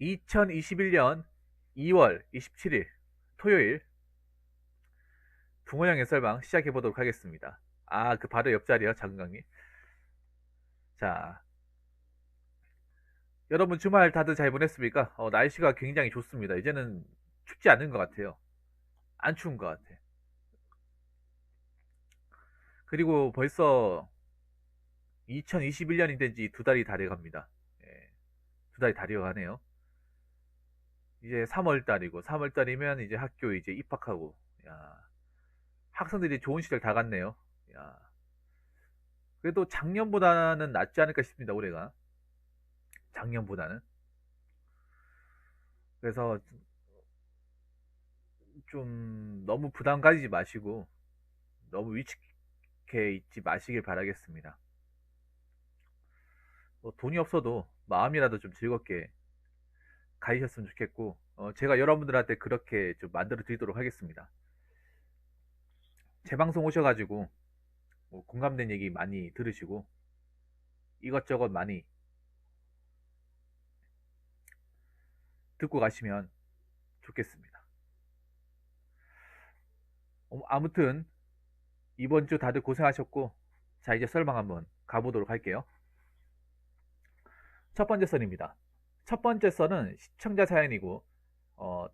2021년 2월 27일 토요일 붕어형 해설방 시작해 보도록 하겠습니다. 그 바로 옆자리요, 장강님. 자, 여러분 주말 다들 잘 보냈습니까? 날씨가 굉장히 좋습니다. 이제는 춥지 않은 것 같아요. 안 추운 것 같아. 그리고 벌써 2021년이 된 지 두 달이 다 돼갑니다. 예, 두 달이 다 되어가네요. 이제 3월 달이고 3월 달이면 이제 학교 이제 입학하고, 야, 학생들이 좋은 시절 다 갔네요. 야, 그래도 작년보다는 낫지 않을까 싶습니다, 올해가. 작년보다는. 그래서 좀 너무 부담 가지지 마시고 너무 위축해 있지 마시길 바라겠습니다. 돈이 없어도 마음이라도 좀 즐겁게 가지셨으면 좋겠고, 제가 여러분들한테 그렇게 좀 만들어 드리도록 하겠습니다. 제 방송 오셔가지고 뭐 공감된 얘기 많이 들으시고 이것저것 많이 듣고 가시면 좋겠습니다. 아무튼 이번 주 다들 고생하셨고, 자, 이제 썰방 한번 가보도록 할게요. 첫 번째 썰입니다. 첫 번째 썰은 시청자 사연이고,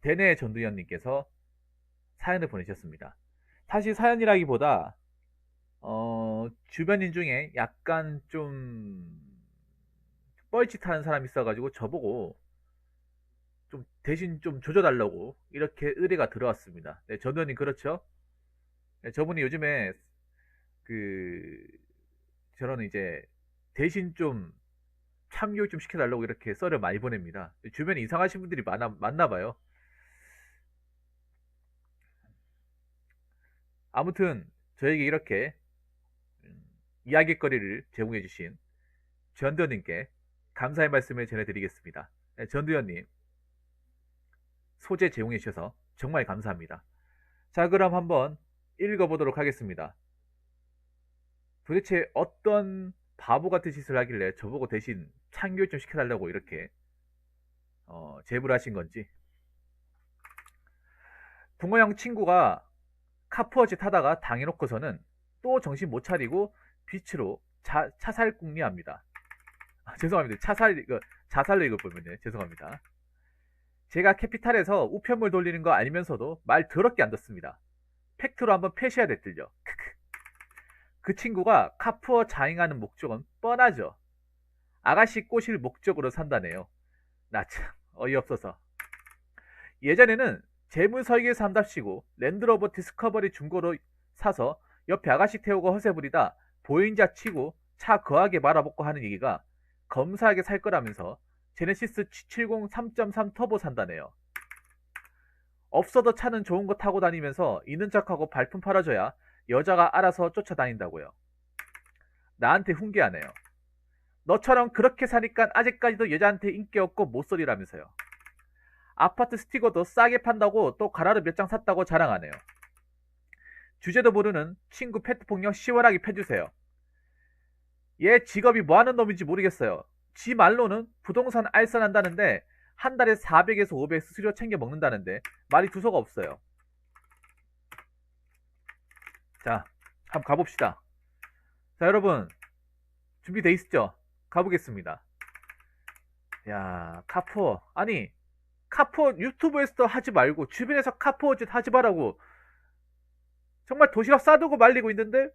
대내 전두현님께서 사연을 보내셨습니다. 사실 사연이라기보다 주변인 중에 약간 좀 뻘짓하는 사람이 있어가지고 저보고 좀 대신 좀 조져달라고 이렇게 의뢰가 들어왔습니다. 네, 전두현님 그렇죠? 네, 저분이 요즘에 그 저런 이제 대신 좀 참교육 좀 시켜달라고 이렇게 썰을 많이 보냅니다. 주변에 이상하신 분들이 많나 봐요. 아무튼 저에게 이렇게 이야기거리를 제공해 주신 전두현님께 감사의 말씀을 전해드리겠습니다. 네, 전두현님 소재 제공해 주셔서 정말 감사합니다. 자, 그럼 한번 읽어보도록 하겠습니다. 도대체 어떤 바보 같은 짓을 하길래 저보고 대신 참교육 좀 시켜달라고 이렇게 제보를 하신 건지. 붕어형 친구가 카푸어지 타다가 당해놓고서는 또 정신 못 차리고 빛으로 차살 궁리합니다. 죄송합니다. 자살로 읽어보면 죄송합니다. 제가 캐피탈에서 우편물 돌리는 거 알면서도 말 더럽게 안 듣습니다. 팩트로 한번 패셔야 됐들요. 그 친구가 카푸어 자행하는 목적은 뻔하죠. 아가씨 꼬실 목적으로 산다네요. 나 참 어이없어서. 예전에는 재무설계사 한답시고 랜드로버 디스커버리 중고로 사서 옆에 아가씨 태우고 허세 부리다 보행자 치고 차 거하게 말아먹고 하는 얘기가 검사하게 살 거라면서 제네시스 G70 3.3 터보 산다네요. 없어도 차는 좋은 거 타고 다니면서 있는 척하고 발품 팔아줘야 여자가 알아서 쫓아다닌다고요. 나한테 훈계하네요. 너처럼 그렇게 사니까 아직까지도 여자한테 인기 없고 못소리라면서요. 아파트 스티커도 싸게 판다고 또 가라를 몇 장 샀다고 자랑하네요. 주제도 모르는 친구 페트폭력 시원하게 펴주세요. 얘 직업이 뭐하는 놈인지 모르겠어요. 지 말로는 부동산 알선한다는데 한 달에 400에서 500 수수료 챙겨 먹는다는데 말이 두서가 없어요. 자, 한번 가봅시다. 자, 여러분 준비돼 있죠? 가보겠습니다. 야, 카푸어. 아니, 카푸어 유튜브에서도 하지 말고 주변에서 카푸어 짓 하지 말라고 정말 도시락 싸두고 말리고 있는데,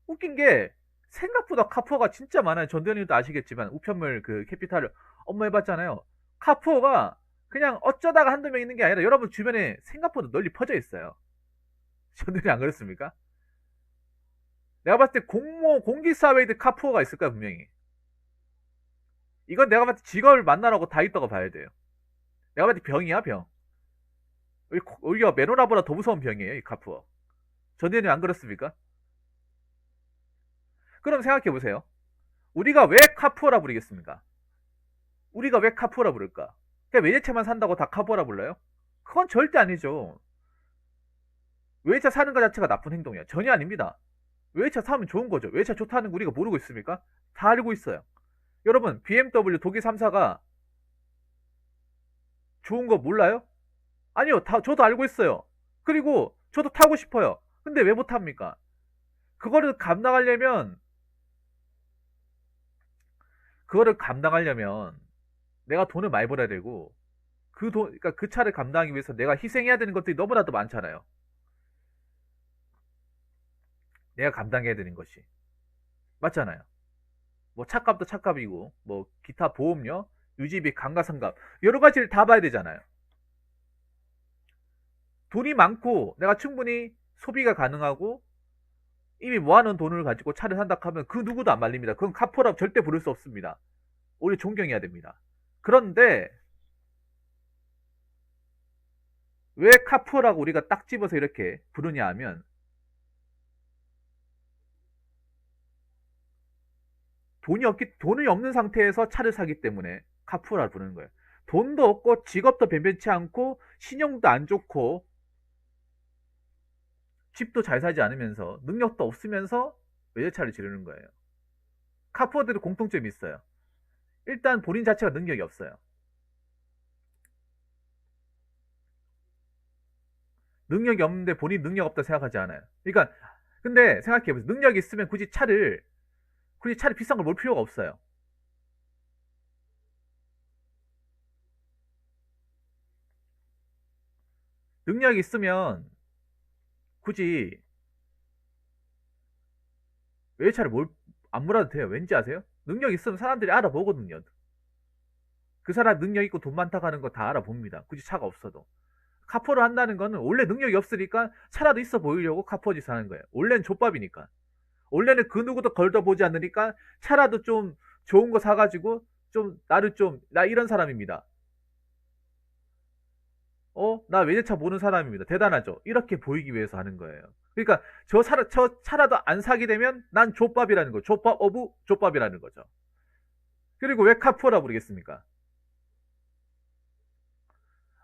웃긴 게 생각보다 카푸어가 진짜 많아요. 전두현님도 아시겠지만 우편물 그 캐피탈을 업무해봤잖아요. 카푸어가 그냥 어쩌다가 한두 명 있는 게 아니라 여러분 주변에 생각보다 널리 퍼져 있어요. 전두현이 안 그렇습니까? 내가 봤을 때 공기사회에도 카푸어가 있을 거야, 분명히. 이건 내가 봤을 때 직업을 만나라고 다 있다고 봐야 돼요. 내가 봤을 때 병이야, 병. 오히려 메노라보다 더 무서운 병이에요, 이 카푸어. 전두현이 안 그렇습니까? 그럼 생각해보세요. 우리가 왜 카푸어라 부르겠습니까? 우리가 왜 카푸어라 부를까? 그냥 외제차만 산다고 다 카푸어라 불러요? 그건 절대 아니죠. 외제차 사는 것 자체가 나쁜 행동이야. 전혀 아닙니다. 외제차 사면 좋은 거죠. 외제차 좋다는 거 우리가 모르고 있습니까? 다 알고 있어요. 여러분, BMW 독일 3사가 좋은 거 몰라요? 아니요, 저도 알고 있어요. 그리고 저도 타고 싶어요. 근데 왜 못 탑니까? 그거를 감당하려면, 그거를 감당하려면 내가 돈을 많이 벌어야 되고, 그러니까 그 차를 감당하기 위해서 내가 희생해야 되는 것들이 너무나도 많잖아요. 내가 감당해야 되는 것이. 맞잖아요. 뭐 차값도 차값이고, 뭐 기타 보험료, 유지비, 감가상각, 여러 가지를 다 봐야 되잖아요. 돈이 많고 내가 충분히 소비가 가능하고 이미 모아놓은 돈을 가지고 차를 산다 하면 그 누구도 안 말립니다. 그건 카포라고 절대 부를 수 없습니다. 오히려 존경해야 됩니다. 그런데 왜 카푸라고 우리가 딱 집어서 이렇게 부르냐 하면 돈이 없는 상태에서 차를 사기 때문에 카푸라 부르는 거예요. 돈도 없고 직업도 변변치 않고 신용도 안 좋고 집도 잘 살지 않으면서 능력도 없으면서 외제차를 지르는 거예요. 카푸어들의 공통점이 있어요. 일단 본인 자체가 능력이 없어요. 능력이 없는데 본인 능력 없다 생각하지 않아요. 그러니까 근데 생각해보세요. 능력이 있으면 굳이 차를 비싼 걸 몰 필요가 없어요. 능력이 있으면 굳이 외제차를 안 몰아도 돼요. 왠지 아세요? 능력 있으면 사람들이 알아보거든요. 그 사람 능력 있고 돈 많다고 하는 거 다 알아봅니다. 굳이 차가 없어도. 카포를 한다는 거는 원래 능력이 없으니까 차라도 있어 보이려고 카포짓을 하는 거예요. 원래는 족밥이니까. 원래는 그 누구도 걸어보지 않으니까 차라도 좀 좋은 거 사가지고 좀 나를 좀 나 이런 사람입니다. 나 외제차 모는 사람입니다. 대단하죠. 이렇게 보이기 위해서 하는 거예요. 그러니까 저 차라도 안 사게 되면 난 족밥이라는 거. 족밥 오브 족밥이라는 거죠. 그리고 왜 카푸어라 부르겠습니까?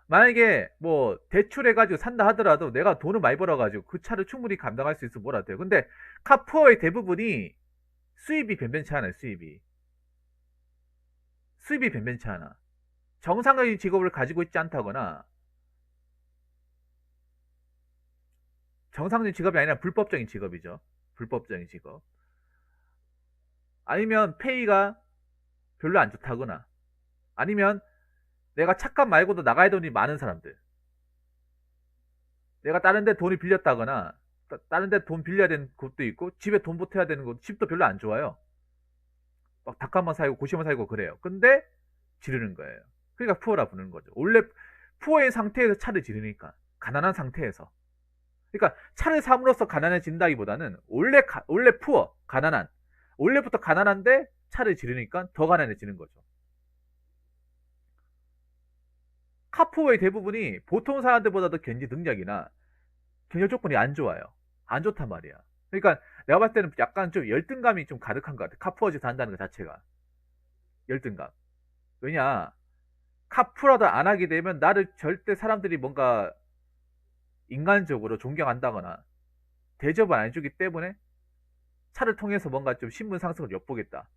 만약에 뭐 대출해가지고 산다 하더라도 내가 돈을 많이 벌어가지고 그 차를 충분히 감당할 수 있으면 뭐라 돼요. 근데 카푸어의 대부분이 수입이 변변치 않아요. 수입이 변변치 않아. 정상적인 직업을 가지고 있지 않다거나 정상적인 직업이 아니라 불법적인 직업이죠. 불법적인 직업. 아니면 페이가 별로 안 좋다거나 아니면 내가 착각 말고도 나가야 돈이 많은 사람들. 내가 다른 데 돈을 빌렸다거나 다른 데 돈 빌려야 되는 곳도 있고 집에 돈 보태야 되는 곳 집도 별로 안 좋아요. 막 닭 한 번 살고 고시 한 번 살고 그래요. 근데 지르는 거예요. 그러니까 푸어라 부르는 거죠. 원래 푸어인 상태에서 차를 지르니까 가난한 상태에서. 그러니까 차를 삼으로써 가난해진다기보다는 원래 푸어 가난한 원래부터 가난한데 차를 지르니까 더 가난해지는 거죠. 카푸어의 대부분이 보통 사람들보다도 견디 능력이나 경제 조건이 안 좋아요. 안 좋단 말이야. 그러니까 내가 봤을 때는 약간 좀 열등감이 좀 가득한 것 같아. 카푸어짓 한다는 것 자체가. 열등감. 왜냐, 카푸라도 안 하게 되면 나를 절대 사람들이 뭔가 인간적으로 존경한다거나 대접을 안 해주기 때문에 차를 통해서 뭔가 좀 신분 상승을 엿보겠다.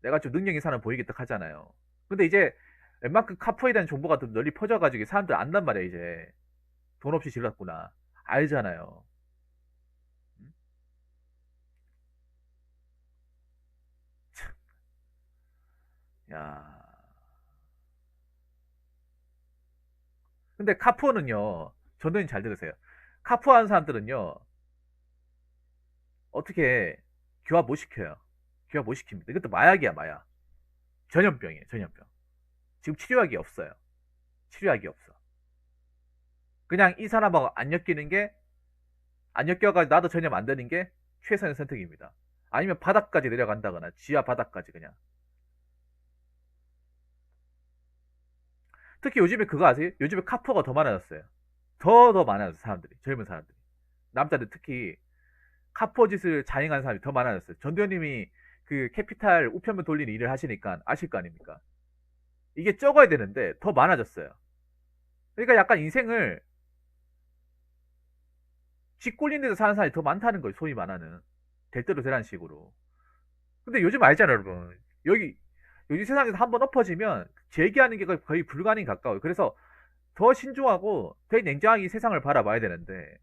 내가 좀 능력 있는 사람 보이겠다 하잖아요. 근데 이제 웬만큼 카푸어에 대한 정보가 좀 널리 퍼져가지고 사람들 안단 말이야, 이제. 돈 없이 질렀구나. 알잖아요. 음? 야. 근데 카푸어는요, 전도인 잘 들으세요. 카푸어 하는 사람들은요, 어떻게 교합 못 시켜요. 교합 못 시킵니다. 이것도 마약이야, 마약. 전염병이에요, 전염병. 지금 치료약이 없어요. 치료약이 없어. 그냥 이 사람하고 안 엮이는 게, 안 엮여가지고 나도 전염 안 되는 게 최선의 선택입니다. 아니면 바닥까지 내려간다거나, 지하 바닥까지 그냥. 특히 요즘에 그거 아세요? 요즘에 카푸어가 더 많아졌어요. 더 많아졌어요, 사람들이. 젊은 사람들이. 남자들 특히 카푸어 짓을 자행하는 사람이 더 많아졌어요. 전도연님이 그 캐피탈 우편물 돌리는 일을 하시니까 아실 거 아닙니까? 이게 적어야 되는데 더 많아졌어요. 그러니까 약간 인생을 쥐 꼴린 데서 사는 사람이 더 많다는 거예요. 소위 말하는. 될 대로 되라는 식으로. 근데 요즘 알잖아요, 여러분. 여기 요즘 세상에서 한번 엎어지면 재기하는 게 거의 불가능에 가까워요. 그래서 더 신중하고 되게 냉정하게 세상을 바라봐야 되는데,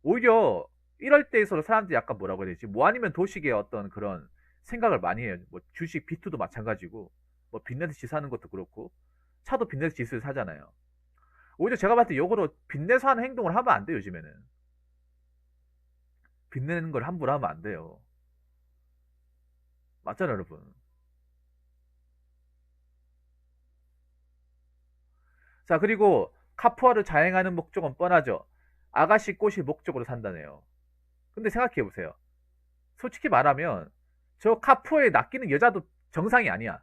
오히려 이럴 때에서 사람들이 약간 뭐라고 해야 되지? 뭐 아니면 도식의 어떤 그런 생각을 많이 해요. 뭐 주식 비투도 마찬가지고, 뭐 빚내듯이 사는 것도 그렇고, 차도 빚내듯이 사잖아요. 오히려 제가 봤을 때 역으로 빚내서 하는 행동을 하면 안 돼요, 요즘에는. 빚내는 걸 함부로 하면 안 돼요. 맞잖아요, 여러분. 자, 그리고 카푸어를 자행하는 목적은 뻔하죠. 아가씨 꽃이 목적으로 산다네요. 근데 생각해보세요. 솔직히 말하면 저 카푸어에 낚이는 여자도 정상이 아니야.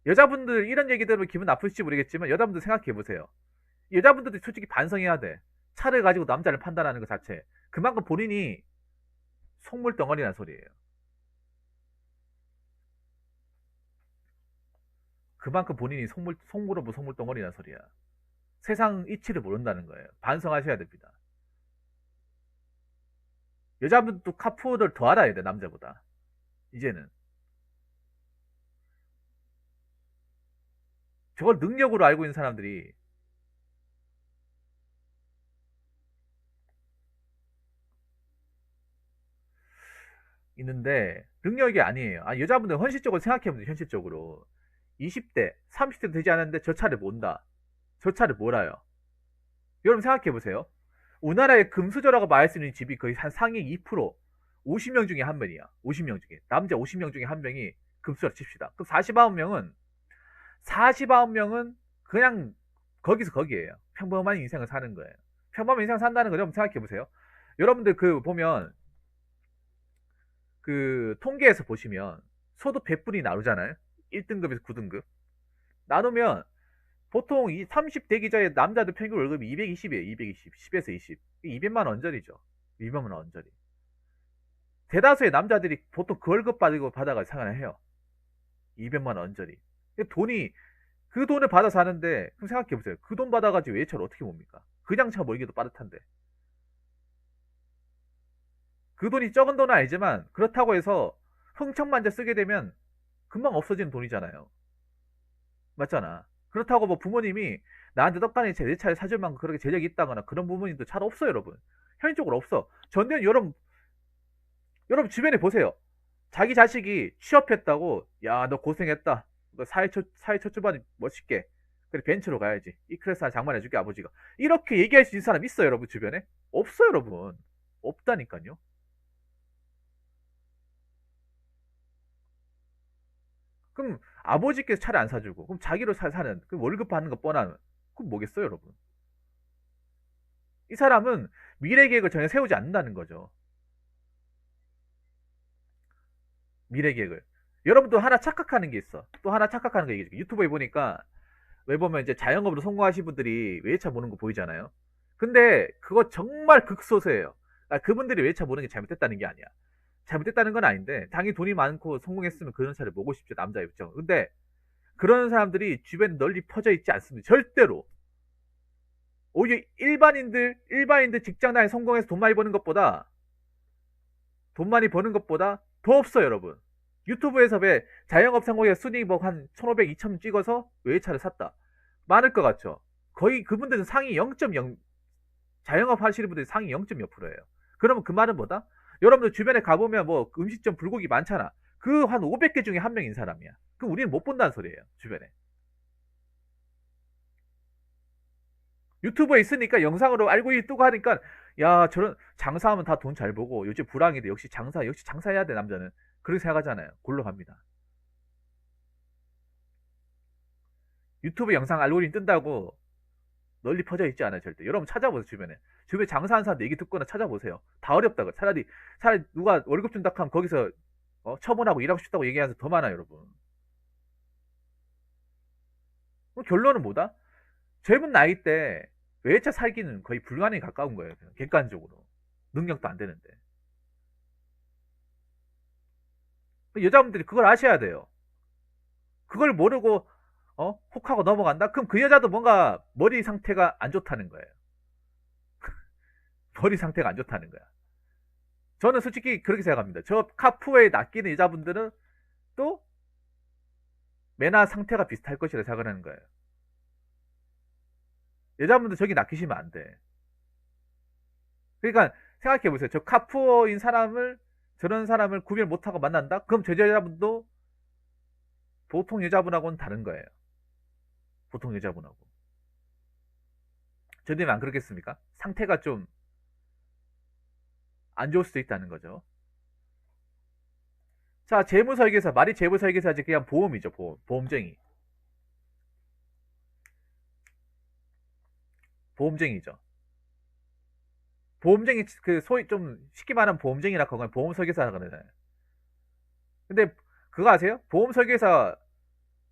여자분들 이런 얘기 들으면 기분 나쁘실지 모르겠지만 여자분들 생각해보세요. 여자분들도 솔직히 반성해야 돼. 차를 가지고 남자를 판단하는 것 자체. 그만큼 본인이 속물 덩어리란 소리예요. 그만큼 본인이 속물어보 속물 덩어리란 소리야. 세상 이치를 모른다는 거예요. 반성하셔야 됩니다. 여자분도 카푸어를 더 알아야 돼, 남자보다. 이제는. 저걸 능력으로 알고 있는 사람들이 있는데 능력이 아니에요. 아, 여자분들 현실적으로 생각해보세요. 현실적으로 20대, 30대 되지 않았는데 저 차를 몬다. 저 차를 몰아요. 여러분 생각해보세요. 우리나라의 금수저라고 말할 수 있는 집이 거의 한 상위 2%, 50명 중에 한 명이야. 50명 중에. 남자 50명 중에 한 명이 금수저라 칩시다. 그럼 49명은 그냥 거기서 거기에요. 평범한 인생을 사는 거예요. 평범한 인생을 산다는 거 여러분 생각해보세요. 여러분들 그 보면 그 통계에서 보시면 소득 배분이 나누잖아요. 1등급에서 9등급. 나누면 보통 이 30대 기자의 남자들 평균 월급이 220이에요. 220. 10에서 20. 200만 원짜리죠. 200만 원짜리. 대다수의 남자들이 보통 그 월급 받아가 생활을 해요. 200만 원짜리. 돈이 그 돈을 받아 사는데 그럼 생각해 보세요. 그 돈 받아가지고 외차를 어떻게 봅니까? 그냥 차 몰기도 빠듯한데. 그 돈이 적은 돈은 아니지만 그렇다고 해서 흥청만져 쓰게 되면 금방 없어지는 돈이잖아요. 맞잖아. 그렇다고 뭐 부모님이 나한테 떡하니 내 차를 사줄 만큼 그렇게 재력이 있다거나 그런 부모님도 잘 없어요, 여러분. 현실적으로 없어. 전대는 여러분 주변에 보세요. 자기 자식이 취업했다고, 야, 너 고생했다. 너 사회 첫 주반이 멋있게. 그래, 벤츠로 가야지. 이 클래스 하나 장만해줄게, 아버지가. 이렇게 얘기할 수 있는 사람 있어요, 여러분, 주변에? 없어요, 여러분. 없다니까요. 그럼 아버지께서 차를 안 사주고, 그럼 자기로 사는, 그 월급 받는 거 뻔한, 그럼 뭐겠어요, 여러분? 이 사람은 미래 계획을 전혀 세우지 않는다는 거죠. 미래 계획을. 여러분도 하나 착각하는 게 있어. 또 하나 착각하는 거 얘기해 줄게. 유튜브에 보니까 왜 보면 이제 자영업으로 성공하신 분들이 외차 보는 거 보이잖아요. 근데 그거 정말 극소수예요. 아, 그분들이 외차 보는 게 잘못됐다는 게 아니야. 잘못됐다는 건 아닌데 당연히 돈이 많고 성공했으면 그런 차를 보고 싶죠. 남자 입장. 근데 그런 사람들이 주변에 널리 퍼져 있지 않습니다. 절대로. 오히려 일반인들 직장 다니 성공해서 돈 많이 버는 것보다 더 없어요, 여러분. 유튜브에서 왜 자영업 성공해서 순위 뭐한 1,500, 2,000 찍어서 외차를 샀다. 많을 것 같죠? 거의 그분들은 상위 0.0, 자영업 하시는 분들이 상위 0.0%예요. 그러면 그 말은 뭐다? 여러분들 주변에 가보면 뭐 음식점 불고기 많잖아. 그 한 500개 중에 한 명인 사람이야. 그럼 우리는 못 본다는 소리예요, 주변에. 유튜브에 있으니까 영상으로 알고 뜨고 하니까, 야, 저런 장사하면 다 돈 잘 보고 요즘 불황인데 역시 장사해야 돼, 남자는. 그렇게 생각하잖아요. 골로 갑니다. 유튜브 영상 알고리즘 뜬다고 널리 퍼져 있지 않아요, 절대. 여러분 찾아보세요, 주변에 장사하는 사람 얘기 듣거나 찾아보세요. 다 어렵다고. 차라리 누가 월급 준다 하면 거기서 처분하고 일하고 싶다고 얘기하는 사람 더 많아요, 여러분. 그럼 결론은 뭐다? 젊은 나이 때 외차 살기는 거의 불가능에 가까운 거예요, 그냥 객관적으로. 능력도 안 되는데. 여자분들이 그걸 아셔야 돼요. 그걸 모르고 혹 하고 넘어간다? 그럼 그 여자도 뭔가 머리 상태가 안 좋다는 거예요. 머리 상태가 안 좋다는 거야. 저는 솔직히 그렇게 생각합니다. 저 카푸어에 낚이는 여자분들은 또 매나 상태가 비슷할 것이라 생각하는 거예요. 여자분들 저기 낚이시면 안 돼. 그러니까 생각해 보세요. 저 카푸어인 사람을 저런 사람을 구별 못하고 만난다? 그럼 저 여자분도 보통 여자분하고는 다른 거예요. 보통 여자분하고. 저들이 안 그렇겠습니까? 상태가 좀 안 좋을 수도 있다는 거죠. 자, 재무설계사. 말이 재무설계사지 그냥 보험이죠. 보험쟁이. 보험쟁이죠. 보험쟁이, 그, 소위 좀 쉽게 말하면 보험쟁이라 그건 보험설계사라 그러잖아요. 근데 그거 아세요? 보험설계사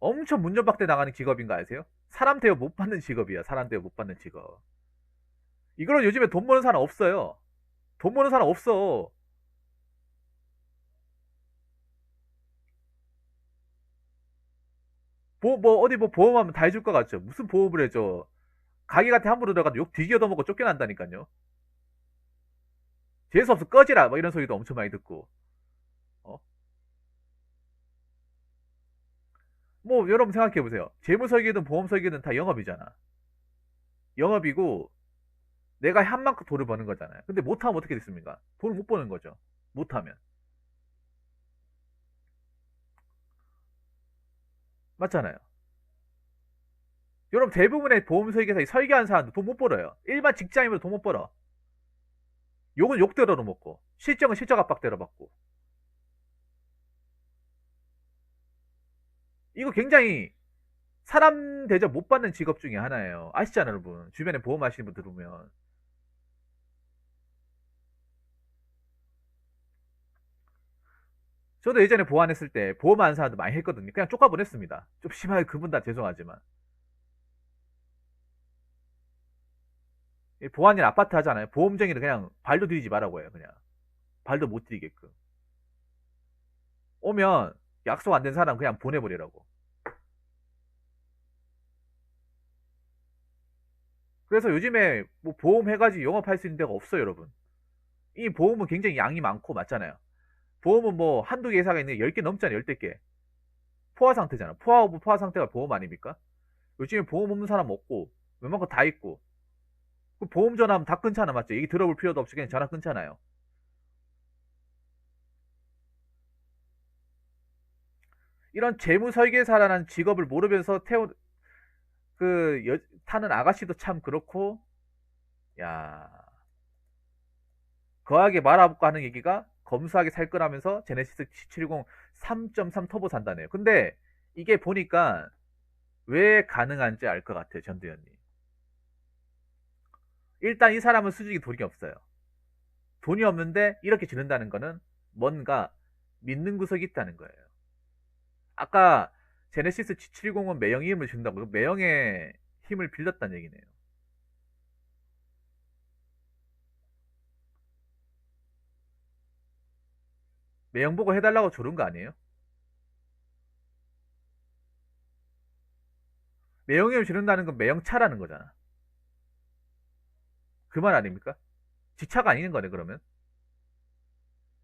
엄청 문전박대 나가는 직업인 거 아세요? 사람 대우 못 받는 직업이야. 사람 대우 못 받는 직업. 이거는 요즘에 돈 버는 사람 없어요. 돈 버는 사람 없어. 어디 뭐 보험하면 다 해줄 것 같죠? 무슨 보험을 해줘? 가게한테 함부로 들어가도 욕 뒤겨 얻어먹고 쫓겨난다니까요. 재수 없어 꺼지라 뭐 이런 소리도 엄청 많이 듣고. 어? 뭐 여러분 생각해 보세요. 재무설계든 보험설계든 다 영업이잖아. 영업이고 내가 한 만큼 돈을 버는 거잖아요. 근데 못하면 어떻게 됐습니까? 돈을 못 버는 거죠. 못하면. 맞잖아요. 여러분 대부분의 보험설계사 설계하는 사람도 돈 못 벌어요. 일반 직장인으로 돈 못 벌어. 욕은 욕대로로 먹고 실적은 실적 압박대로 받고. 이거 굉장히 사람 대접 못 받는 직업 중에 하나예요. 아시잖아요, 여러분. 주변에 보험 하시는 분 들으면. 저도 예전에 보안했을 때 보험 하는 사람도 많이 했거든요. 그냥 쫓아보냈습니다. 좀 심하게 그분 다 죄송하지만. 보안일 아파트 하잖아요. 보험쟁이는 그냥 발도 들이지 말라고 해요. 그냥. 발도 못 들이게끔. 오면 약속 안 된 사람 그냥 보내버리라고. 그래서 요즘에 뭐 보험 해가지고 영업할 수 있는 데가 없어요, 여러분. 이 보험은 굉장히 양이 많고 맞잖아요. 보험은 뭐 한두 개 회사가 있는데 10개 넘잖아요, 10개. 포화 상태잖아. 포화 오브 포화 상태가 보험 아닙니까? 요즘에 보험 없는 사람 없고, 웬만큼 다 있고. 그 보험 전화하면 다 끊잖아, 맞죠? 얘기 들어볼 필요도 없이 그냥 전화 끊잖아요. 이런 재무 설계사라는 직업을 모르면서 타는 아가씨도 참 그렇고, 야, 거하게 말아먹고 하는 얘기가 검소하게 살 거라면서 제네시스 770 3.3 터보 산다네요. 근데 이게 보니까 왜 가능한지 알 것 같아요, 전두현님. 일단 이 사람은 수직이 돈이 없어요. 돈이 없는데 이렇게 지른다는 거는 뭔가 믿는 구석이 있다는 거예요. 아까 제네시스 G70은 매형의 힘을 준다고 매형의 힘을 빌렸다는 얘기네요. 매형 보고 해달라고 조른 거 아니에요? 매형의 힘을 지른다는 건 매형차라는 거잖아. 그 말 아닙니까? 지 차가 아닌 거네 그러면.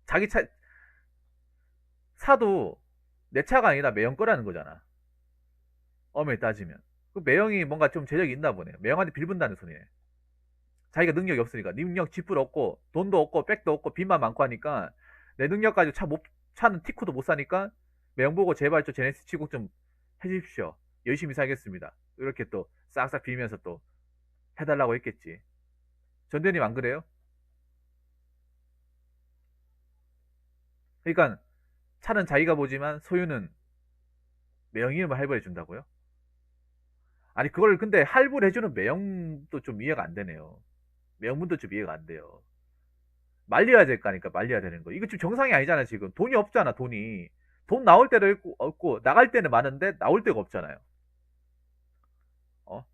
자기 차 사도 내 차가 아니라 매형 거라는 거잖아. 엄밀히 따지면. 그 매형이 뭔가 좀 재력이 있나 보네요. 매형한테 빌분다는 소리네. 자기가 능력이 없으니까. 능력 지불 없고 돈도 없고 백도 없고 빚만 많고 하니까 내 능력 가지고 차는 티쿠도 못 사니까 매형 보고 제발 저 제네시스 치곡 좀 해주십시오. 열심히 살겠습니다. 이렇게 또 싹싹 빌면서 또 해달라고 했겠지. 전대님 안 그래요? 그러니까 차는 자기가 보지만 소유는 매형 이름을 할부해 준다고요? 아니 그걸 근데 할부를 해주는 매형도 좀 이해가 안 되네요. 매형분도 좀 이해가 안 돼요. 말려야 될 거니까 말려야 되는 거. 이거 지금 정상이 아니잖아 지금. 돈이 없잖아 돈이. 돈 나올 때도 없고 나갈 때는 많은데 나올 데가 없잖아요. 어?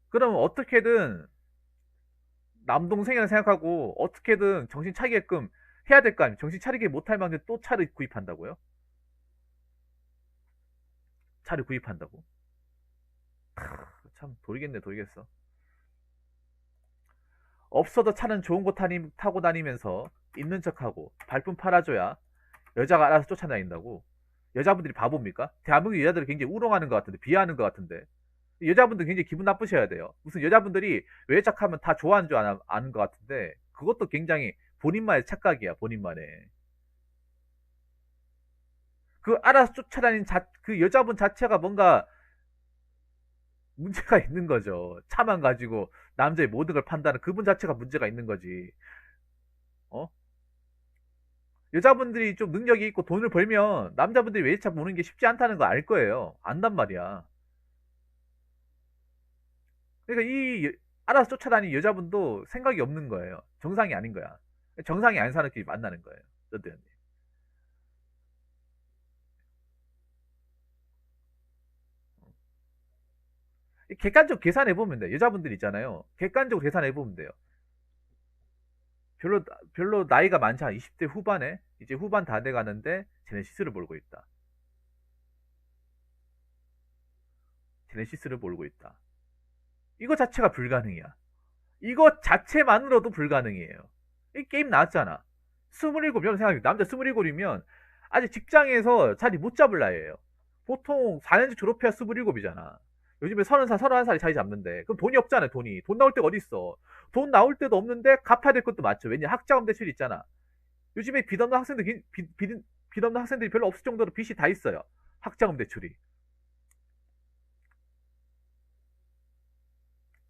그러면 어떻게든 남동생이라 생각하고 어떻게든 정신 차리게끔 해야 될 거 아니에요. 정신 차리게 못할 만큼 또 차를 구입한다고요? 차를 구입한다고? 참 돌겠네 돌겠어. 없어도 차는 좋은 거 타고 다니면서 있는 척하고 발품 팔아줘야 여자가 알아서 쫓아다닌다고. 여자분들이 바보입니까? 대한민국 여자들을 굉장히 우롱하는 것 같은데, 비하하는 것 같은데. 여자분들 굉장히 기분 나쁘셔야 돼요. 무슨 여자분들이 외적하면 다 좋아하는 줄 아는 것 같은데, 그것도 굉장히 본인만의 착각이야, 본인만의. 그 알아서 쫓아다닌 그 여자분 자체가 뭔가 문제가 있는 거죠. 차만 가지고 남자의 모든 걸 판다는 그분 자체가 문제가 있는 거지. 어? 여자분들이 좀 능력이 있고 돈을 벌면 남자분들이 외제차 보는 게 쉽지 않다는 거 알 거예요. 안단 말이야. 그러니까 알아서 쫓아다니는 여자분도 생각이 없는 거예요. 정상이 아닌 거야. 정상이 아닌 사람끼리 만나는 거예요. 어때요? 객관적으로 계산해보면 돼요. 여자분들 있잖아요. 객관적으로 계산해보면 돼요. 별로 나이가 많지 않아. 20대 후반에, 이제 후반 다 돼가는데, 제네시스를 몰고 있다. 제네시스를 몰고 있다. 이거 자체가 불가능이야. 이거 자체만으로도 불가능이에요. 이 게임 나왔잖아. 27, 여러분 생각해. 남자 27이면 아직 직장에서 자리 못 잡을 나이에요. 보통 4년제 졸업해야 27이잖아. 요즘에 30살, 31살이 자리 잡는데. 그럼 돈이 없잖아요, 돈이. 돈 나올 데가 어딨어. 돈 나올 데도 없는데 갚아야 될 것도 많죠. 왜냐, 학자금 대출 있잖아. 요즘에 빚 없는 학생들이 별로 없을 정도로 빚이 다 있어요. 학자금 대출이.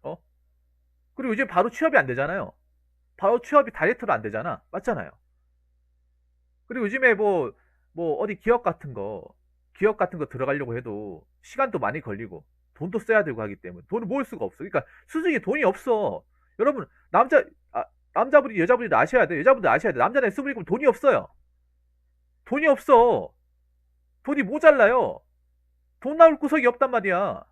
어? 그리고 요즘 바로 취업이 안 되잖아요. 바로 취업이 다이렉트로 안 되잖아. 맞잖아요. 그리고 요즘에 어디 기업 같은 거 들어가려고 해도 시간도 많이 걸리고 돈도 써야 되고 하기 때문에 돈을 모을 수가 없어. 그러니까 수중에 돈이 없어. 여러분, 남자분이 여자분이 아셔야 돼. 여자분들 아셔야 돼. 남자는 스물이고 돈이 없어요. 돈이 없어. 돈이 모자라요. 돈 나올 구석이 없단 말이야.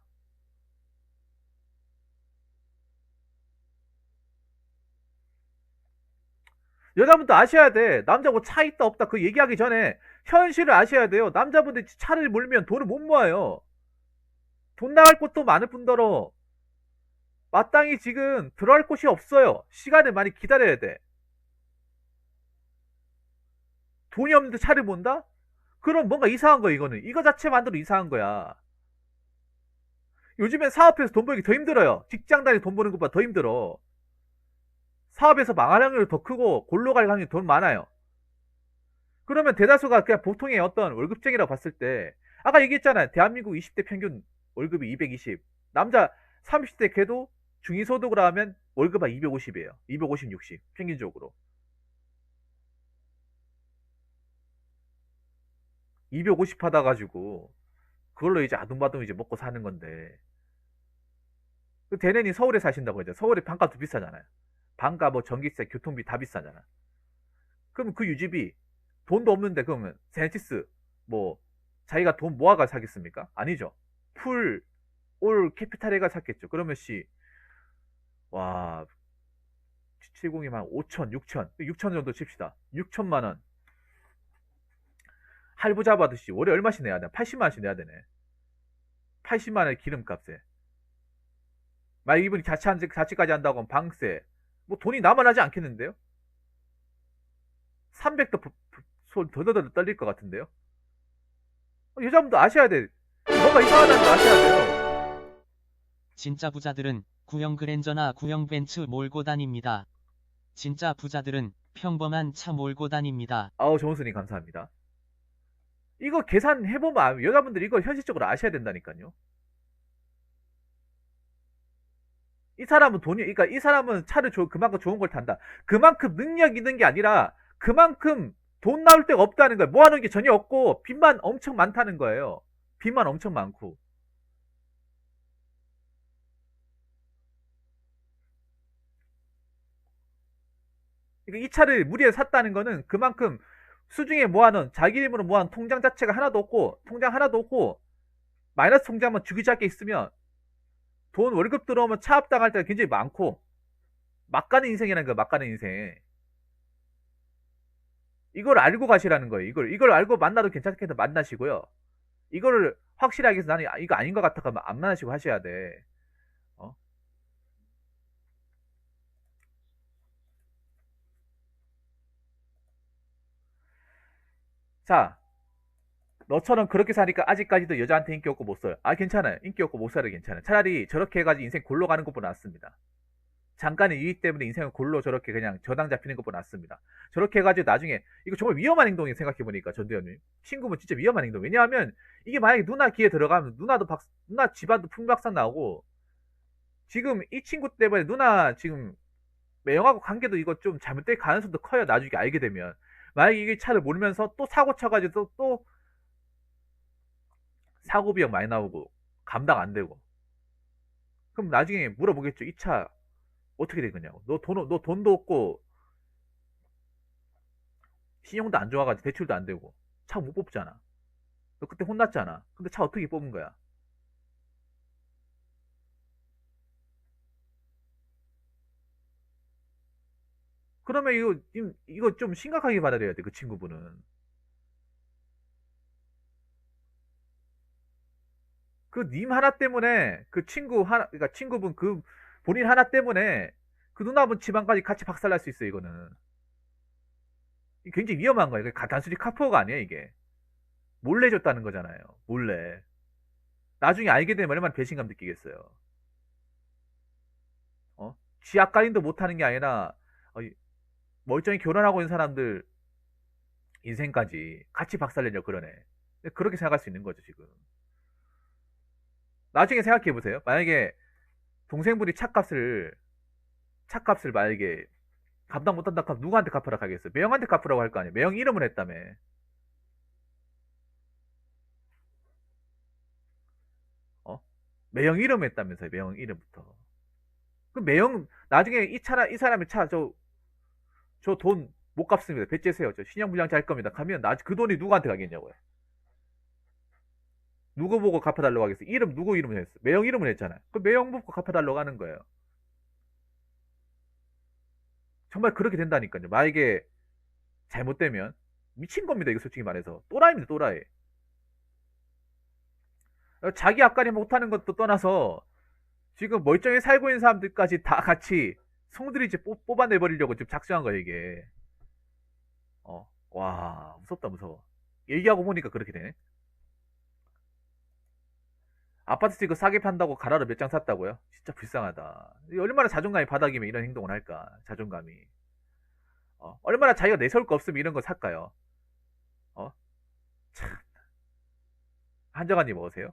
여자분도 아셔야 돼. 남자 뭐 차 있다 없다 그 얘기하기 전에 현실을 아셔야 돼요. 남자분들 차를 몰면 돈을 못 모아요. 돈 나갈 곳도 많을 뿐더러 마땅히 지금 들어갈 곳이 없어요. 시간을 많이 기다려야 돼. 돈이 없는데 차를 몬다? 그럼 뭔가 이상한 거야, 이거는. 이거 자체만으로 이상한 거야. 요즘엔 사업해서 돈 벌기 더 힘들어요. 직장 다니 돈 버는 것보다 더 힘들어. 사업에서 망할 확률이 더 크고 골로 갈 확률이 더 많아요. 그러면 대다수가 그냥 보통의 어떤 월급쟁이라고 봤을 때, 아까 얘기했잖아요. 대한민국 20대 평균 월급이 220. 남자 30대 걔도 중위소득으로 하면 월급 한 250이에요. 250, 60 평균적으로. 250 하다 가지고 그걸로 이제 아둥바둥 이제 먹고 사는 건데, 그 대년이 서울에 사신다고 하죠. 서울에 반값도 비싸잖아요. 반값, 뭐 전기세, 교통비 다 비싸잖아. 그럼 그 유지비 돈도 없는데 그러면 제네시스 뭐 자기가 돈 모아가 사겠습니까? 아니죠. 풀 올 캐피탈에가 샀겠죠. 그러면 와 702만 5천, 6천 정도 칩시다. 6천만 원 할부 잡아듯이 월에 얼마씩 내야 돼? 80만 원씩 내야 되네. 80만 원의 기름값에. 만약 이분이 자취까지 한다고 하면 방세. 뭐 돈이 남아나지 않겠는데요? 300도 손 더더더 떨릴 것 같은데요? 여자분도 아셔야 돼. 뭔가 이상하다는 거 아셔야 돼요. 진짜 부자들은 구형 그랜저나 구형 벤츠 몰고 다닙니다. 진짜 부자들은 평범한 차 몰고 다닙니다. 아우, 정우수님 감사합니다. 이거 계산해보면 여자분들 이거 현실적으로 아셔야 된다니까요. 그러니까 이 사람은 차를 그만큼 좋은 걸 탄다. 그만큼 능력 있는 게 아니라 그만큼 돈 나올 데가 없다는 거예요. 모아놓은 게 전혀 없고 빚만 엄청 많다는 거예요. 빚만 엄청 많고. 그러니까 이 차를 무리해서 샀다는 거는 그만큼 수중에 모아놓은 자기 이름으로 모아놓은 통장 자체가 하나도 없고 마이너스 통장만 주기적게 있으면 돈 월급 들어오면 차 합당할 때가 굉장히 많고 막 가는 인생이라는 거야. 막 가는 인생. 이걸 알고 가시라는 거예요. 이걸 알고 만나도 괜찮겠다 만나시고요. 이거를 확실하게 해서 나는 이거 아닌 것 같아 가면 안 만나시고 하셔야 돼. 어? 자, 너처럼 그렇게 사니까 아직까지도 여자한테 인기 없고 못 써요. 아, 괜찮아요. 인기 없고 못 살아요. 괜찮아요. 차라리 저렇게 해가지고 인생 골로 가는 것보다 낫습니다. 잠깐의 유익 때문에 인생을 골로 저렇게 그냥 저당 잡히는 것보다 낫습니다. 저렇게 해가지고 나중에 이거 정말 위험한 행동이 생각해보니까 전대현님 친구분 진짜 위험한 행동. 왜냐하면 이게 만약에 누나 귀에 들어가면 누나 집안도 풍박산 나오고 지금 이 친구 때문에 누나 지금 매형하고 관계도 이거 좀 잘못될 가능성도 커요. 나중에 알게 되면 만약에 이게 차를 몰면서 또 사고 쳐가지고 또 사고 비용 많이 나오고 감당 안 되고 그럼 나중에 물어보겠죠. 이 차 어떻게 된 거냐고. 너 돈도 없고 신용도 안 좋아가지고 대출도 안 되고 차 못 뽑잖아. 너 그때 혼났잖아. 근데 차 어떻게 뽑은 거야? 그러면 이거 좀 심각하게 받아들여야 돼. 그 친구분은. 그 님 하나 때문에 그 친구 하나 그러니까 친구분 그 본인 하나 때문에 그 누나분 집안까지 같이 박살날 수 있어. 이거는 이게 굉장히 위험한 거예요. 단순히 카푸어가 아니에요. 이게 몰래 줬다는 거잖아요. 몰래. 나중에 알게 되면 얼마나 배신감 느끼겠어요. 어? 지 앞가림도 못하는 게 아니라 멀쩡히 결혼하고 있는 사람들 인생까지 같이 박살내려 그러네. 그렇게 생각할 수 있는 거죠 지금. 나중에 생각해 보세요. 만약에 동생분이 차값을 만약에 감당 못한다 하면 누구한테 갚으라고 하겠어요? 매형한테 갚으라고 할 거 아니에요. 매형 이름을 했다며. 어? 매형 이름 했다면서요. 매형 이름부터. 그 매형 나중에 이 사람의 차 저 돈 못 갚습니다. 배째세요. 저 신용불량자 할 겁니다. 가면 그 돈이 누구한테 가겠냐고요. 누구 보고 갚아달라고 하겠어요. 누구 이름을 했어? 매형 이름을 했잖아요. 그 매형 보고 갚아달라고 하는 거예요. 정말 그렇게 된다니까요. 만약에 잘못되면 미친 겁니다. 이거 솔직히 말해서 또라이입니다. 또라이. 자기 앞가림 못하는 것도 떠나서 지금 멀쩡히 살고 있는 사람들까지 다 같이 송두리째 뽑아내버리려고 지금 작정한 거예요. 이게. 와 무섭다 무서워. 얘기하고 보니까 그렇게 되네. 아파트 이거 싸게 판다고 가라를 몇 장 샀다고요? 진짜 불쌍하다. 얼마나 자존감이 바닥이면 이런 행동을 할까? 자존감이. 얼마나 자기가 내세울 거 없으면 이런 거 살까요? 어? 참. 한정환님 어서세요.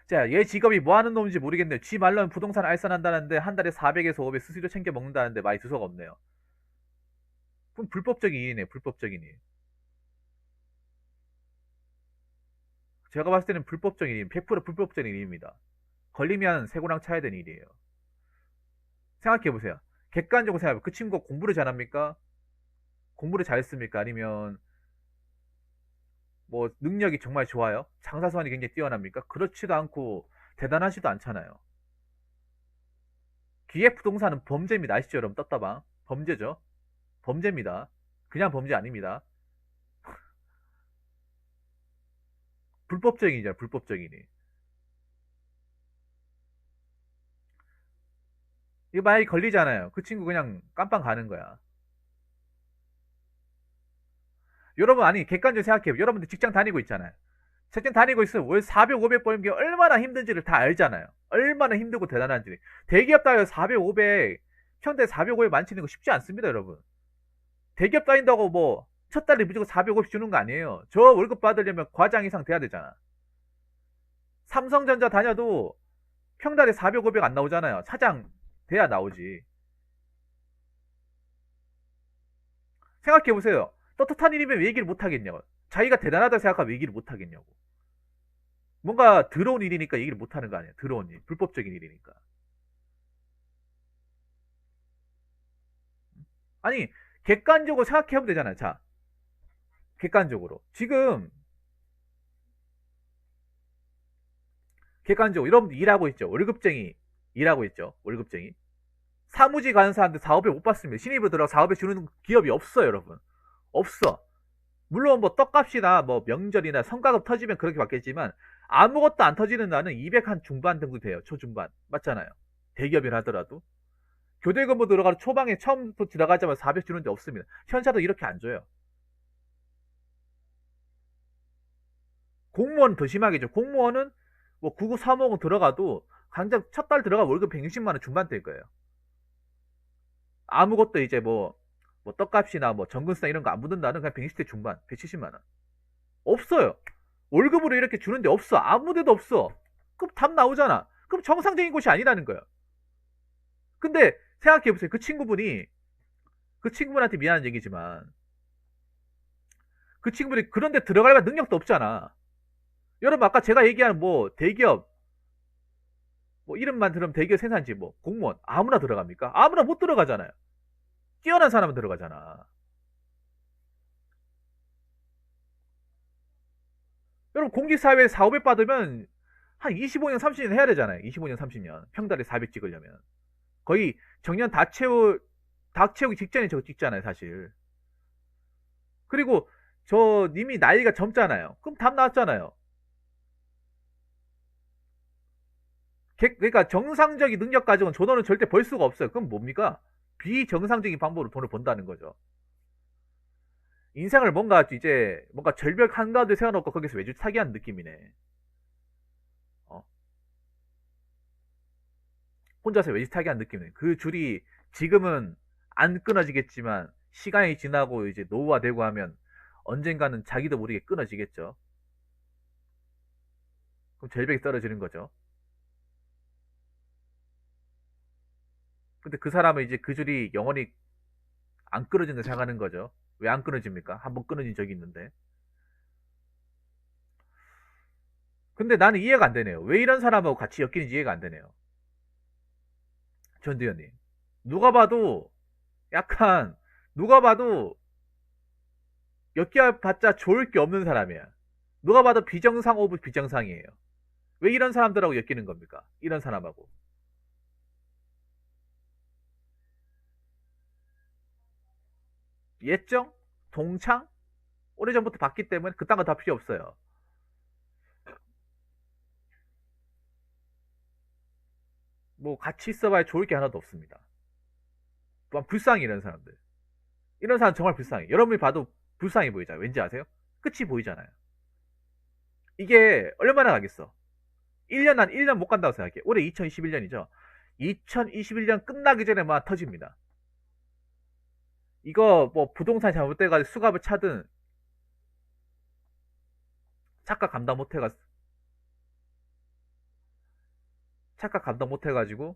자, 얘 직업이 뭐 하는 놈인지 모르겠네요. 지 말로는 부동산 알선한다는데 한 달에 400에서 500 수수료 챙겨 먹는다는데 많이 두서가 없네요. 그럼 불법적인 일이네, 불법적인 일. 제가 봤을 때는 불법적인 일, 100% 불법적인 일입니다. 걸리면 새고랑 차야 되는 일이에요. 생각해보세요. 객관적으로 생각해보세요. 그 친구가 공부를 잘합니까? 공부를 잘했습니까? 아니면 뭐 능력이 정말 좋아요? 장사수완이 굉장히 뛰어납니까? 그렇지도 않고 대단하지도 않잖아요. 기획부동산은 범죄입니다. 아시죠 여러분? 떴다방 범죄죠. 범죄입니다. 그냥 범죄 아닙니다. 불법적인 일이잖아. 불법적인 일. 이거 만약에 걸리잖아요. 그 친구 그냥 깜빵 가는 거야. 여러분 아니 객관적으로 생각해요. 여러분들 직장 다니고 있잖아요. 직장 다니고 있어요. 월 400, 500 버는 게 얼마나 힘든지를 다 알잖아요. 얼마나 힘들고 대단한지. 대기업 다녀 400, 500 현대 400, 500 만치는 거 쉽지 않습니다 여러분. 대기업 다닌다고 뭐 첫 달에 무조건 450 주는 거 아니에요. 저 월급 받으려면 과장 이상 돼야 되잖아. 삼성전자 다녀도 평달에 400, 500 안 나오잖아요. 차장 돼야 나오지. 생각해보세요. 떳떳한 일이면 왜 얘기를 못하겠냐고. 자기가 대단하다고 생각하면 왜 얘기를 못하겠냐고. 뭔가 더러운 일이니까 얘기를 못하는 거 아니에요. 더러운 일. 불법적인 일이니까. 아니, 객관적으로 생각해보면 되잖아요. 자, 객관적으로. 지금, 객관적으로. 여러분들 일하고 있죠. 월급쟁이. 일하고 있죠. 월급쟁이. 사무직 가는 사람들 사업에 못 받습니다. 신입으로 들어가 사업에 주는 기업이 없어요, 여러분. 없어. 물론 뭐 떡값이나 뭐 명절이나 성과급 터지면 그렇게 받겠지만 아무것도 안 터지는 나는 200 한 중반 정도 돼요. 초중반. 맞잖아요. 대기업이라 하더라도. 교대근무 들어가서 초방에 처음부터 들어가자마자 400 주는 데 없습니다. 현사도 이렇게 안 줘요. 공무원 더 심하겠죠. 공무원은 뭐 9급 3억원 들어가도 당장 첫 달 들어가 월급 160만원 중반대일 거예요. 아무것도 이제 뭐 떡값이나 뭐 전근세나 이런 거 안 붙는다는 그냥 160대 중반, 170만원. 없어요. 월급으로 이렇게 주는데 없어. 아무 데도 없어. 그럼 답 나오잖아. 그럼 정상적인 곳이 아니라는 거야. 근데 생각해보세요. 그 친구분한테 미안한 얘기지만 그 친구들이 그런데 들어갈 만한 능력도 없잖아. 여러분 아까 제가 얘기한 뭐 대기업 뭐 이름만 들으면 대기업 생산지 뭐 공무원 아무나 들어갑니까? 아무나 못 들어가잖아요. 뛰어난 사람은 들어가잖아. 여러분 공직사회에 4, 500 받으면 한 25년 30년 해야 되잖아요. 25년 30년 평달에 400 찍으려면 거의 정년 다 채우기 직전에 저거 찍잖아요 사실. 그리고 저 님이 나이가 젊잖아요. 그럼 답 나왔잖아요. 그러니까 정상적인 능력 가지고는 저 돈을 절대 벌 수가 없어요. 그럼 뭡니까? 비정상적인 방법으로 돈을 번다는 거죠. 인생을 뭔가 절벽 한가운데 세워놓고 거기서 외주 타기하는 느낌이네. 어? 혼자서 외주 타기하는 느낌이네. 그 줄이 지금은 안 끊어지겠지만 시간이 지나고 이제 노후화되고 하면 언젠가는 자기도 모르게 끊어지겠죠. 그럼 절벽이 떨어지는 거죠. 근데 그 사람은 이제 그 줄이 영원히 안 끊어진다 생각하는 거죠. 왜 안 끊어집니까? 한번 끊어진 적이 있는데. 근데 나는 이해가 안 되네요. 왜 이런 사람하고 같이 엮이는지 이해가 안 되네요. 전두현님. 누가 봐도 약간 누가 봐도 엮여봤자 좋을 게 없는 사람이야. 누가 봐도 비정상 오브 비정상이에요. 왜 이런 사람들하고 엮이는 겁니까? 이런 사람하고. 예정? 동창? 오래전부터 봤기 때문에 그딴 거 다 필요 없어요. 뭐 같이 있어봐야 좋을 게 하나도 없습니다. 또한 불쌍해 이런 사람들. 이런 사람 정말 불쌍해. 여러분이 봐도 불쌍해 보이잖아요. 왠지 아세요? 끝이 보이잖아요. 이게 얼마나 가겠어? 1년 한 1년 못 간다고 생각해. 올해 2021년이죠. 2021년 끝나기 전에 막 터집니다. 이거 뭐 부동산 잘못돼가지고 수갑을 차든 착각 감당 못해가지고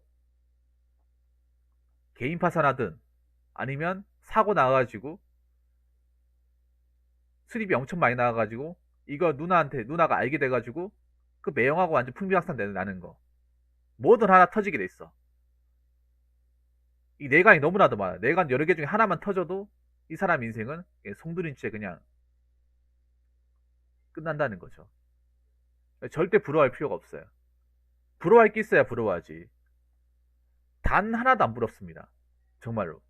개인 파산하든 아니면 사고 나가지고 수리비 엄청 많이 나가가지고 이거 누나가 알게 돼가지고 그 매형하고 완전 풍비박산 나는 거 뭐든 하나 터지게 돼 있어. 이 내관이 너무나도 많아. 내관 여러 개 중에 하나만 터져도 이 사람 인생은 송두린 채 그냥 끝난다는 거죠. 절대 부러워할 필요가 없어요. 부러워할 게 있어야 부러워하지. 단 하나도 안 부럽습니다. 정말로.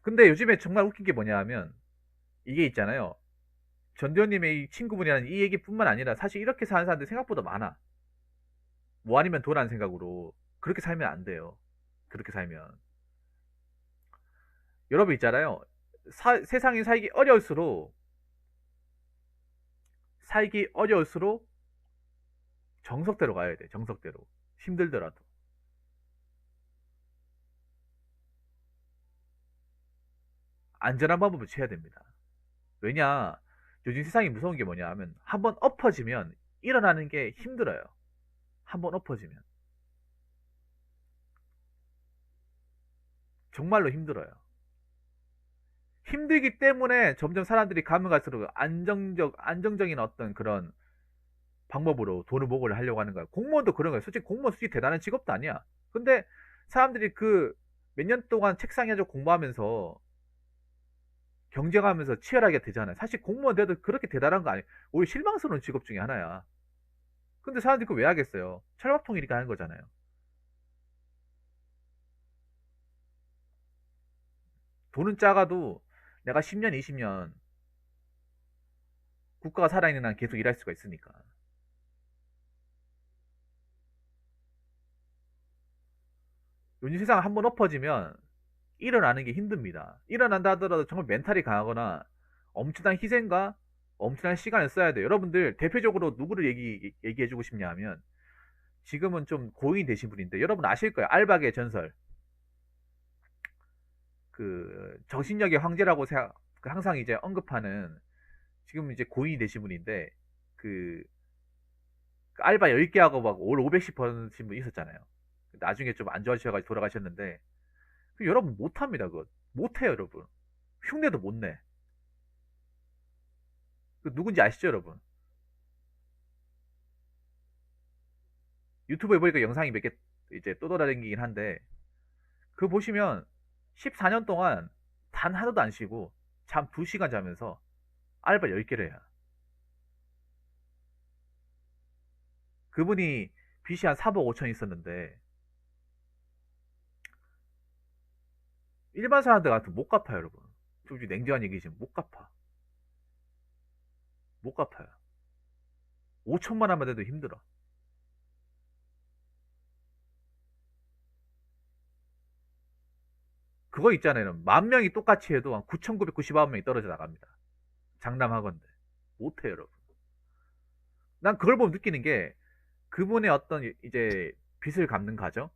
근데 요즘에 정말 웃긴 게 뭐냐 하면 이게 있잖아요. 전두현님의 이 친구분이라는 이 얘기뿐만 아니라 사실 이렇게 사는 사람들이 생각보다 많아. 뭐 아니면 도라는 생각으로 그렇게 살면 안 돼요. 그렇게 살면 여러분 있잖아요. 세상이 살기 어려울수록 정석대로 가야 돼. 정석대로 힘들더라도. 안전한 방법을 취해야 됩니다. 왜냐 요즘 세상이 무서운 게 뭐냐 하면 한번 엎어지면 일어나는 게 힘들어요. 한번 엎어지면 정말로 힘들어요. 힘들기 때문에 점점 사람들이 가면 갈수록 안정적인 어떤 그런 방법으로 돈을 모으려 하려고 하는 거야. 공무원도 그런 거야. 솔직히 공무원 솔직히 대단한 직업도 아니야. 근데 사람들이 그 몇 년 동안 책상에서 공부하면서 경쟁하면서 치열하게 되잖아요. 사실 공무원 돼도 그렇게 대단한 거 아니에요. 오히려 실망스러운 직업 중에 하나야. 근데 사람들이 그거 왜 하겠어요? 철밥통이니까 하는 거잖아요. 돈은 작아도 내가 10년, 20년 국가가 살아있는 한 계속 일할 수가 있으니까. 요즘 세상 한번 엎어지면 일어나는 게 힘듭니다. 일어난다 하더라도 정말 멘탈이 강하거나 엄청난 희생과 엄청난 시간을 써야 돼요. 여러분들 대표적으로 누구를 얘기해주고 싶냐 하면 지금은 좀 고인이 되신 분인데 여러분 아실 거예요. 알박의 전설. 그 정신력의 황제라고 항상 이제 언급하는 지금 이제 고인이 되신 분인데 그 알바 10개 하고 막 올 500씩 버신 분 있었잖아요. 나중에 좀 안 좋아지셔가지고 돌아가셨는데 여러분 못합니다. 그거 못해요 여러분. 흉내도 못 내. 그 누군지 아시죠 여러분? 유튜브에 보니까 영상이 몇 개 이제 또 돌아다니긴 한데 그거 보시면 14년 동안 단 하나도 안 쉬고 잠 2시간 자면서 알바 10개를 해요. 그분이 빚이 한 4억 5천 있었는데 일반 사람들 같으면 못 갚아요 여러분. 솔직히 냉정한 얘기지만 못 갚아. 못 갚아요. 5천만 원만 돼도 힘들어. 그거 있잖아요. 10,000명이 똑같이 해도 한 9,999명이 떨어져 나갑니다. 장담하건대. 못해요, 여러분. 난 그걸 보면 느끼는 게 그분의 어떤 이제 빚을 갚는 과정?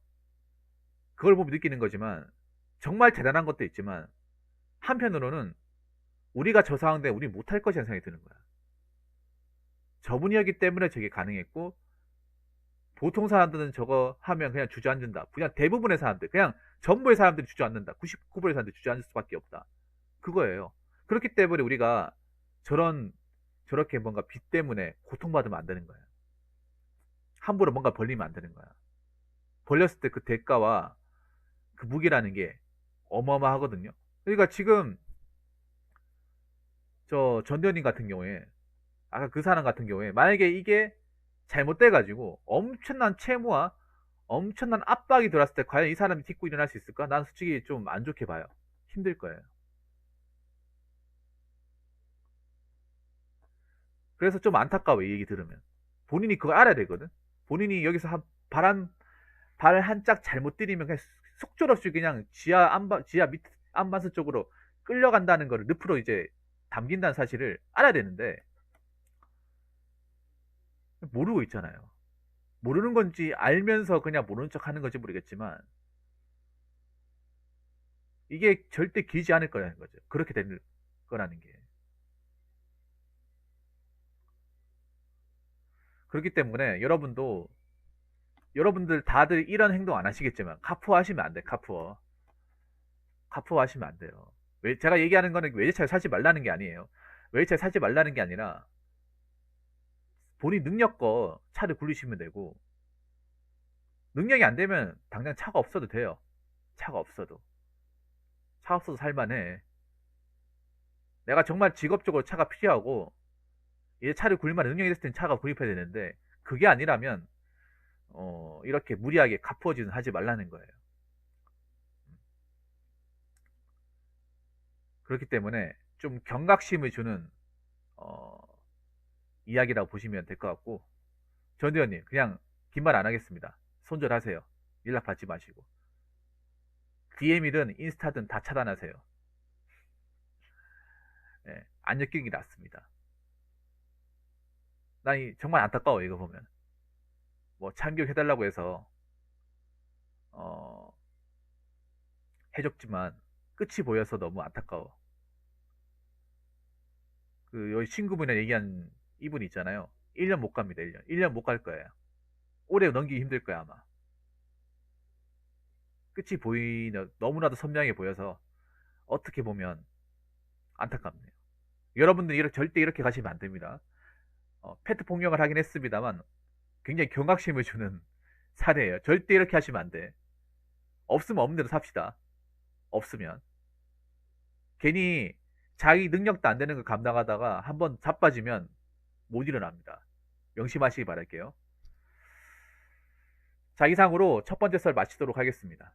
그걸 보면 느끼는 거지만 정말 대단한 것도 있지만 한편으로는 우리가 저 상황인데 우리 못할 것이라는 생각이 드는 거야. 저분이었기 때문에 저게 가능했고 보통 사람들은 저거 하면 그냥 주저앉는다. 그냥 대부분의 사람들, 그냥 전부의 사람들이 주저앉는다. 99%의 사람들이 주저앉을 수밖에 없다. 그거예요. 그렇기 때문에 우리가 저렇게 뭔가 빚 때문에 고통받으면 안 되는 거예요. 함부로 뭔가 벌리면 안 되는 거야. 벌렸을 때 그 대가와 그 무게라는 게 어마어마하거든요. 그러니까 지금 저 전대현님 같은 경우에 아까 그 사람 같은 경우에 만약에 이게 잘못돼가지고 엄청난 채무와 엄청난 압박이 들어왔을 때 과연 이 사람이 딛고 일어날 수 있을까? 난 솔직히 좀 안 좋게 봐요. 힘들 거예요. 그래서 좀 안타까워 이 얘기 들으면. 본인이 그걸 알아야 되거든. 본인이 여기서 발 한 짝 잘못 들이면 그냥 속절없이 그냥 지하 밑 안반수 쪽으로 끌려간다는 거를 늪으로 이제 담긴다는 사실을 알아야 되는데 모르고 있잖아요. 모르는 건지 알면서 그냥 모르는 척 하는 건지 모르겠지만 이게 절대 길지 않을 거라는 거죠. 그렇게 될 거라는 게. 그렇기 때문에 여러분들 다들 이런 행동 안 하시겠지만 카푸어 하시면 안 돼. 카푸어 하시면 안 돼요. 제가 얘기하는 거는 외제차를 사지 말라는 게 아니에요. 외제차를 사지 말라는 게 아니라 본인 능력껏 차를 굴리시면 되고 능력이 안 되면 당장 차가 없어도 돼요. 차가 없어도 살만해. 내가 정말 직업적으로 차가 필요하고 이제 차를 굴릴 만한 능력이 됐을 땐 차가 구입해야 되는데 그게 아니라면 이렇게 무리하게 갚어지는 하지 말라는 거예요. 그렇기 때문에 좀 경각심을 주는 어, 이야기라고 보시면 될 것 같고 전대현님 그냥 긴 말 안 하겠습니다. 손절하세요. 연락 받지 마시고 DM이든 인스타든 다 차단하세요. 예, 안 엮이는 게 낫습니다. 난 정말 안타까워 이거 보면. 뭐 참교육해달라고 해서 어, 해줬지만 끝이 보여서 너무 안타까워. 그 여기 친구분이랑 얘기한 이분 있잖아요. 1년 못 갑니다. 1년 못 갈 거예요. 오래 넘기기 힘들 거야 아마. 끝이 너무나도 선명해 보여서 어떻게 보면 안타깝네요. 여러분들이 절대 이렇게 가시면 안 됩니다. 페트 폭력을 하긴 했습니다만 굉장히 경각심을 주는 사례예요. 절대 이렇게 하시면 안 돼. 없으면 없는 대로 삽시다. 없으면 괜히 자기 능력도 안 되는 걸 감당하다가 한번 자빠지면 못 일어납니다. 명심하시기 바랄게요. 자, 이상으로 첫 번째 썰 마치도록 하겠습니다.